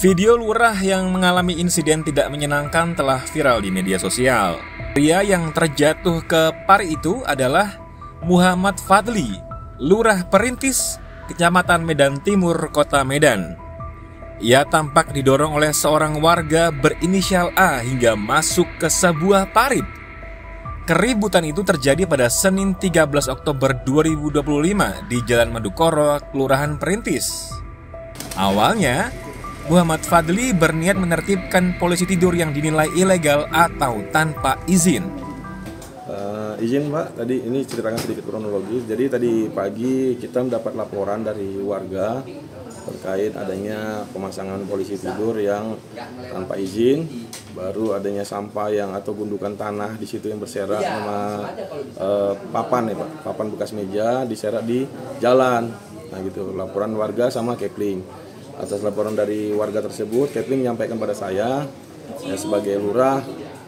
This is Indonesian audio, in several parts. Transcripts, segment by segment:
Video lurah yang mengalami insiden tidak menyenangkan telah viral di media sosial. Pria yang terjatuh ke parit itu adalah Muhammad Fadli, Lurah Perintis, Kecamatan Medan Timur, Kota Medan. Ia tampak didorong oleh seorang warga berinisial A hingga masuk ke sebuah parit. Keributan itu terjadi pada Senin 13 Oktober 2025 di Jalan Madukoro, Kelurahan Perintis. Awalnya, Muhammad Fadli berniat menertibkan polisi tidur yang dinilai ilegal atau tanpa izin. Izin Pak, tadi ini ceritakan sedikit kronologis. Jadi tadi pagi kita mendapat laporan dari warga terkait adanya pemasangan polisi tidur yang tanpa izin, baru adanya sampah yang atau gundukan tanah di situ yang berserak sama papan ya Pak, papan bekas meja diserak di jalan. Nah gitu, laporan warga sama Kepling. Atas laporan dari warga tersebut, Kepling menyampaikan pada saya sebagai lurah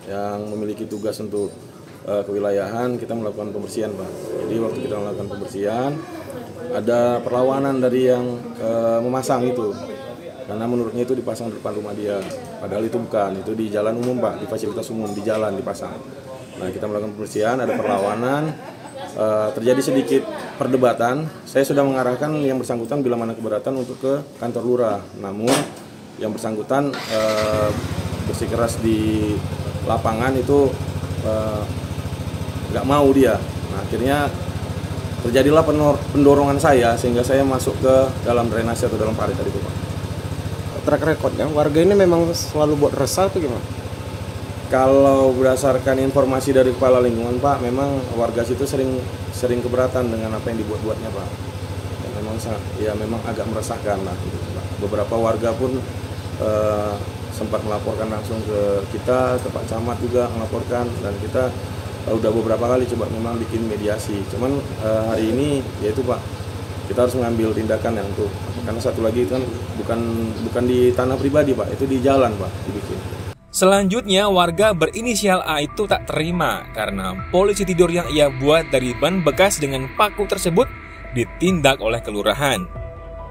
yang memiliki tugas untuk kewilayahan, kita melakukan pembersihan Pak. Jadi waktu kita melakukan pembersihan, ada perlawanan dari yang memasang itu, karena menurutnya itu dipasang di depan rumah dia, padahal itu bukan, itu di jalan umum Pak, di fasilitas umum, di jalan dipasang. Nah kita melakukan pembersihan, ada perlawanan, terjadi sedikit perdebatan. Saya sudah mengarahkan yang bersangkutan bila mana keberatan untuk ke kantor lurah, namun yang bersangkutan bersikeras di lapangan itu nggak mau dia. Nah, akhirnya terjadilah pendorongan saya sehingga saya masuk ke dalam drainase atau dalam parit tadi itu Pak. Track record ya, warga ini memang selalu buat resah atau gimana? Kalau berdasarkan informasi dari kepala lingkungan Pak, memang warga situ sering keberatan dengan apa yang dibuat-buatnya Pak. Dan memang agak meresahkan lah gitu, Pak. Beberapa warga pun sempat melaporkan langsung ke kita, ke Pak Camat juga melaporkan, dan kita udah beberapa kali coba memang bikin mediasi. Cuman hari ini yaitu Pak, kita harus mengambil tindakan yang untuk, karena satu lagi itu kan bukan di tanah pribadi Pak, itu di jalan Pak dibikin. Selanjutnya, warga berinisial A itu tak terima karena polisi tidur yang ia buat dari ban bekas dengan paku tersebut ditindak oleh kelurahan.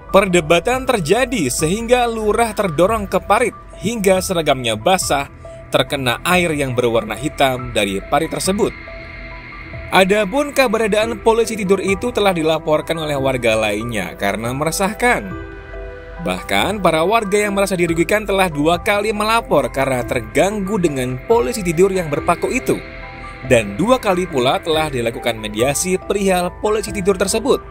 Perdebatan terjadi sehingga lurah terdorong ke parit hingga seragamnya basah terkena air yang berwarna hitam dari parit tersebut. Adapun keberadaan polisi tidur itu telah dilaporkan oleh warga lainnya karena meresahkan. Bahkan para warga yang merasa dirugikan telah 2 kali melapor karena terganggu dengan polisi tidur yang berpaku itu. Dan 2 kali pula telah dilakukan mediasi perihal polisi tidur tersebut.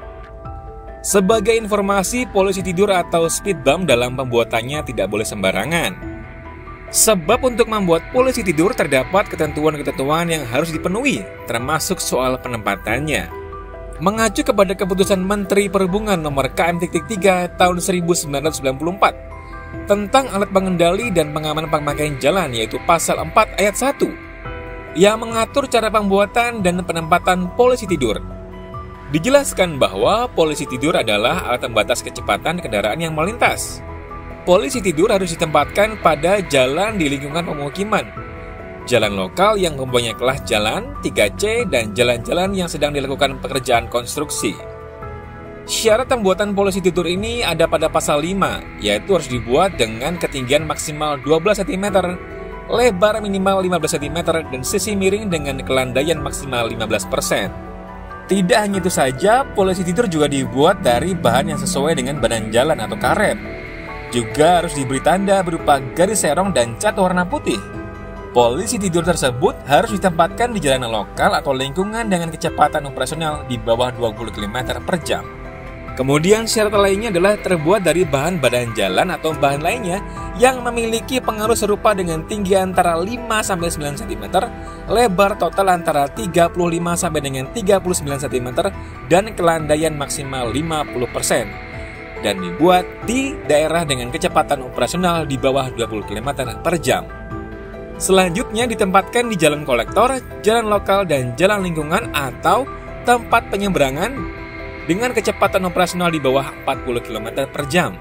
Sebagai informasi, polisi tidur atau speed bump dalam pembuatannya tidak boleh sembarangan. Sebab untuk membuat polisi tidur terdapat ketentuan-ketentuan yang harus dipenuhi, termasuk soal penempatannya. Mengacu kepada keputusan Menteri Perhubungan nomor KM.3 tahun 1994 tentang alat pengendali dan pengaman pemakaian jalan, yaitu pasal 4 ayat 1 yang mengatur cara pembuatan dan penempatan polisi tidur. Dijelaskan bahwa polisi tidur adalah alat pembatas kecepatan kendaraan yang melintas. Polisi tidur harus ditempatkan pada jalan di lingkungan pemukiman, jalan lokal yang mempunyai kelas jalan 3C, dan jalan-jalan yang sedang dilakukan pekerjaan konstruksi. Syarat pembuatan polisi tidur ini ada pada pasal 5, yaitu harus dibuat dengan ketinggian maksimal 12 cm, lebar minimal 15 cm, dan sisi miring dengan kelandaian maksimal 15%. Tidak hanya itu saja, polisi tidur juga dibuat dari bahan yang sesuai dengan badan jalan atau karet. Juga harus diberi tanda berupa garis serong dan cat warna putih. Polisi tidur tersebut harus ditempatkan di jalanan lokal atau lingkungan dengan kecepatan operasional di bawah 20 km per jam. Kemudian syarat lainnya adalah terbuat dari bahan badan jalan atau bahan lainnya yang memiliki pengaruh serupa dengan tinggi antara 5-9 cm, lebar total antara 35 sampai dengan 39 cm, dan kelandaian maksimal 50%. Dan dibuat di daerah dengan kecepatan operasional di bawah 20 km per jam. Selanjutnya ditempatkan di jalan kolektor, jalan lokal, dan jalan lingkungan atau tempat penyeberangan dengan kecepatan operasional di bawah 40 km per jam.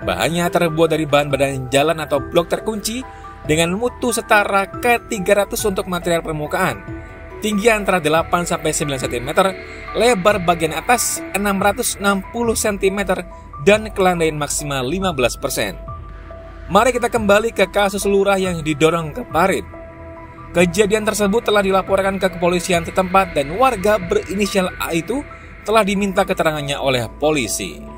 Bahannya terbuat dari bahan badan jalan atau blok terkunci dengan mutu setara K300 untuk material permukaan, tinggi antara 8-9 cm, lebar bagian atas 660 cm, dan kelandaian maksimal 15%. Mari kita kembali ke kasus lurah yang didorong ke parit. Kejadian tersebut telah dilaporkan ke kepolisian setempat dan warga berinisial A itu telah diminta keterangannya oleh polisi.